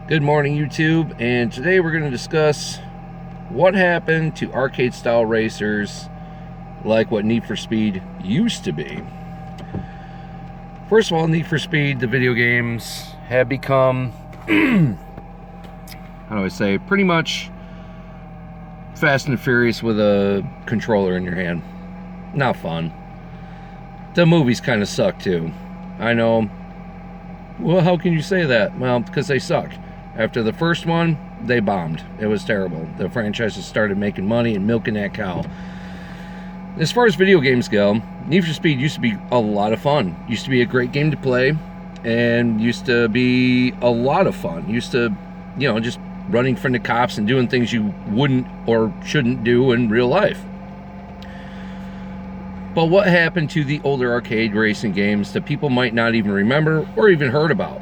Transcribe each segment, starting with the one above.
Good morning, YouTube, and today we're going to discuss what happened to arcade-style racers like what Need for Speed used to be. First of all, Need for Speed, the video games, have become, how do I say, pretty much Fast and Furious with a controller in your hand. Not fun. The movies kind of suck, too. I know. Well, how can you say that? Well, because they suck. After the first one, they bombed. It was terrible. The franchises started making money and milking that cow. As far as video games go, Need for Speed used to be a lot of fun. Used to be a great game to play, and used to be a lot of fun. Used to, just running from the cops and doing things you wouldn't or shouldn't do in real life. But what happened to the older arcade racing games that people might not even remember or even heard about?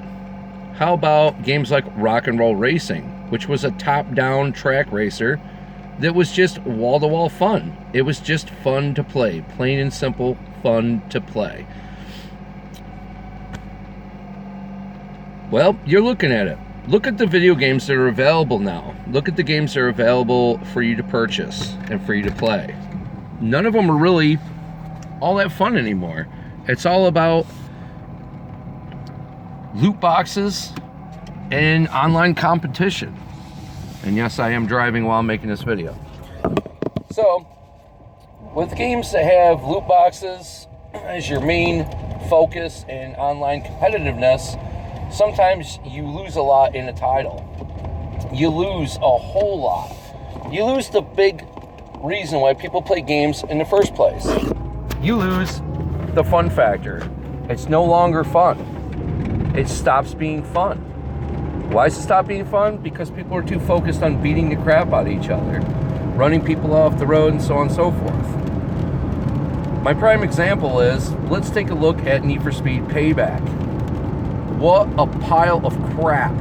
How about games like Rock and Roll Racing, which was a top-down track racer that was just wall-to-wall fun. It was just fun to play, plain and simple, fun to play. Well, you're looking at it. Look at the video games that are available now. Look at the games that are available for you to purchase and for you to play. None of them are really all that fun anymore. It's all about loot boxes and online competition. And yes, I am driving while I'm making this video. So, with games that have loot boxes as your main focus and online competitiveness, sometimes you lose a lot in a title. You lose a whole lot. You lose the big reason why people play games in the first place. You lose the fun factor. It's no longer fun. It stops being fun. Why does it stop being fun? Because people are too focused on beating the crap out of each other, running people off the road, and so on and so forth. My prime example is, let's take a look at Need for Speed Payback. What a pile of crap.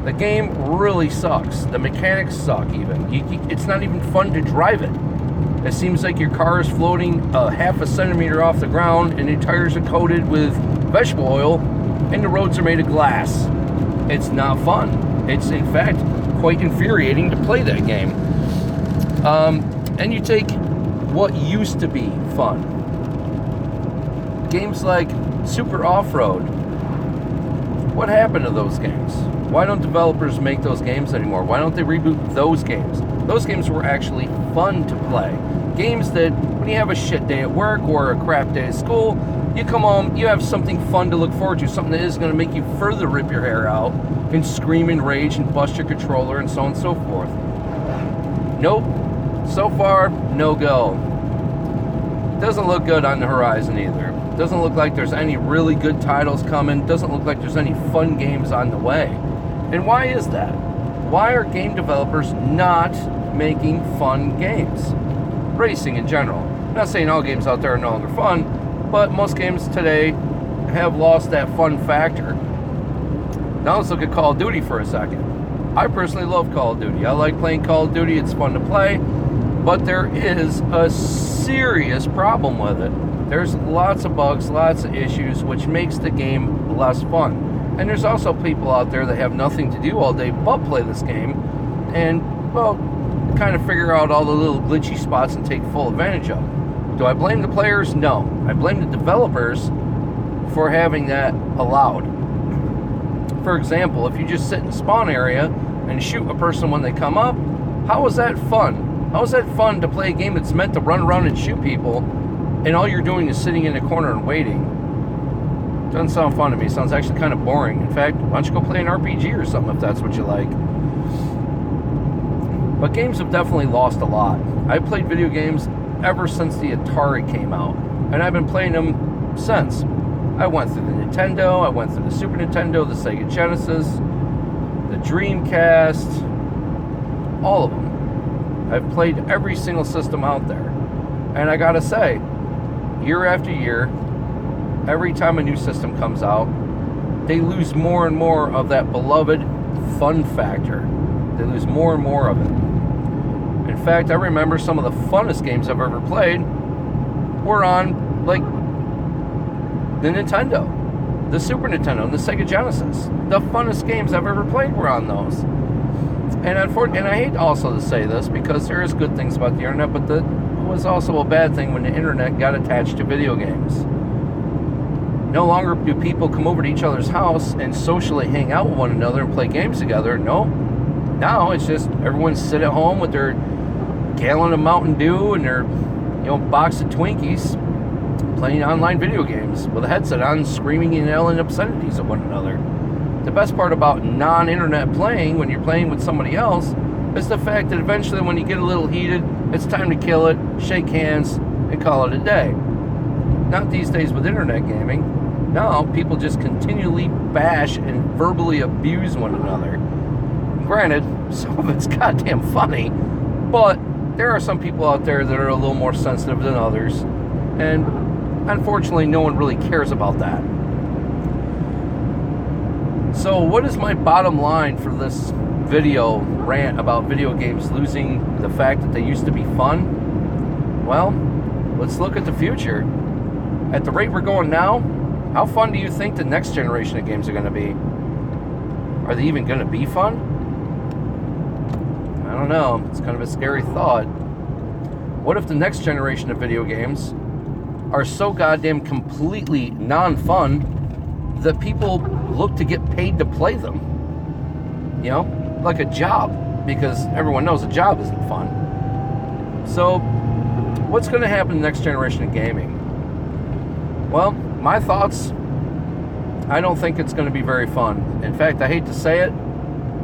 The game really sucks. The mechanics suck even. It's not even fun to drive it. It seems like your car is floating a half a centimeter off the ground and the tires are coated with vegetable oil and the roads are made of glass. It's not fun. It's, in fact, quite infuriating to play that game. And you take what used to be fun. Games like Super Off-Road. What happened to those games? Why don't developers make those games anymore? Why don't they reboot those games? Those games were actually fun to play. Games that, when you have a shit day at work or a crap day at school, you come home, you have something fun to look forward to, something that is going to make you further rip your hair out and scream and rage and bust your controller and so on and so forth. Nope. So far, no go. Doesn't look good on the horizon either. Doesn't look like there's any really good titles coming. Doesn't look like there's any fun games on the way. And why is that? Why are game developers not making fun games? Racing in general. I'm not saying all games out there are no longer fun, but most games today have lost that fun factor. Now let's look at Call of Duty for a second. I personally love Call of Duty. I like playing Call of Duty. It's fun to play, but there is a serious problem with it. There's lots of bugs, lots of issues, which makes the game less fun. And there's also people out there that have nothing to do all day but play this game and, well, kind of figure out all the little glitchy spots and take full advantage of them. Do I blame the players? No. I blame the developers for having that allowed. For example, if you just sit in the spawn area and shoot a person when they come up, how is that fun? How is that fun to play a game that's meant to run around and shoot people and all you're doing is sitting in a corner and waiting? Doesn't sound fun to me. Sounds actually kind of boring. In fact, why don't you go play an RPG or something if that's what you like? But games have definitely lost a lot. I've played video games ever since the Atari came out, and I've been playing them since. I went through the Nintendo, I went through the Super Nintendo, the Sega Genesis, the Dreamcast, all of them. I've played every single system out there. And I gotta say, year after year, every time a new system comes out, they lose more and more of that beloved fun factor. They lose more and more of it. In fact, I remember some of the funnest games I've ever played were on, like, the Nintendo. the Super Nintendo and the Sega Genesis. The funnest games I've ever played were on those. And I hate also to say this because there is good things about the internet, but it was also a bad thing when the internet got attached to video games. No longer do people come over to each other's house and socially hang out with one another and play games together. No. Now it's just everyone sit at home with their gallon of Mountain Dew and their box of Twinkies, playing online video games with a headset on, screaming and yelling obscenities at one another. The best part about non-internet playing, when you're playing with somebody else, is the fact that eventually when you get a little heated, it's time to kill it, shake hands, and call it a day. Not these days with internet gaming. Now, people just continually bash and verbally abuse one another. Granted, some of it's goddamn funny, but there are some people out there that are a little more sensitive than others, and unfortunately, no one really cares about that. So what is my bottom line for this video rant about video games losing the fact that they used to be fun? Well, let's look at the future. At the rate we're going now, how fun do you think the next generation of games are going to be? Are they even going to be fun? I don't know. It's kind of a scary thought. What if the next generation of video games are so goddamn completely non-fun that people look to get paid to play them? Like a job, because everyone knows a job isn't fun. So, what's going to happen in the next generation of gaming? Well, my thoughts, I don't think it's going to be very fun. In fact, I hate to say it,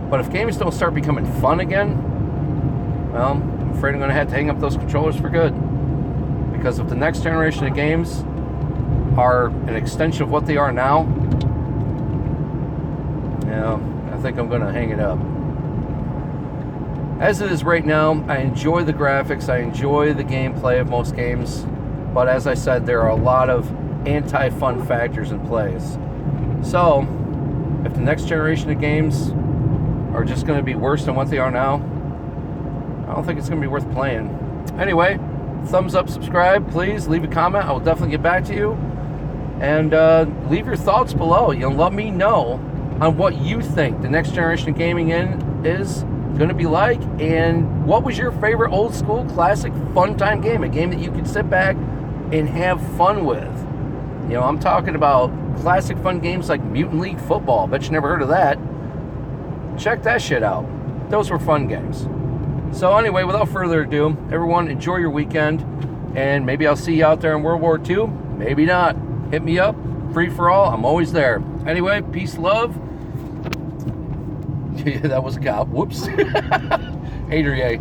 but if games don't start becoming fun again, well, I'm afraid I'm going to have to hang up those controllers for good. Because if the next generation of games are an extension of what they are now, I think I'm going to hang it up. As it is right now, I enjoy the graphics, I enjoy the gameplay of most games, but as I said, there are a lot of anti-fun factors in place. So, if the next generation of games are just going to be worse than what they are now, I don't think it's going to be worth playing. Anyway, thumbs up, subscribe, please, leave a comment. I will definitely get back to you. And leave your thoughts below. Let me know on what you think the next generation of gaming is going to be like, and what was your favorite old school classic fun time game, a game that you could sit back and have fun with. I'm talking about classic fun games like Mutant League Football. Bet you never heard of that. Check that shit out. Those were fun games. So anyway, without further ado, everyone enjoy your weekend, and maybe I'll see you out there in World War II. Maybe not. Hit me up. Free for all. I'm always there. Anyway, peace, love. Yeah, that was a cop. Whoops. Hater yay.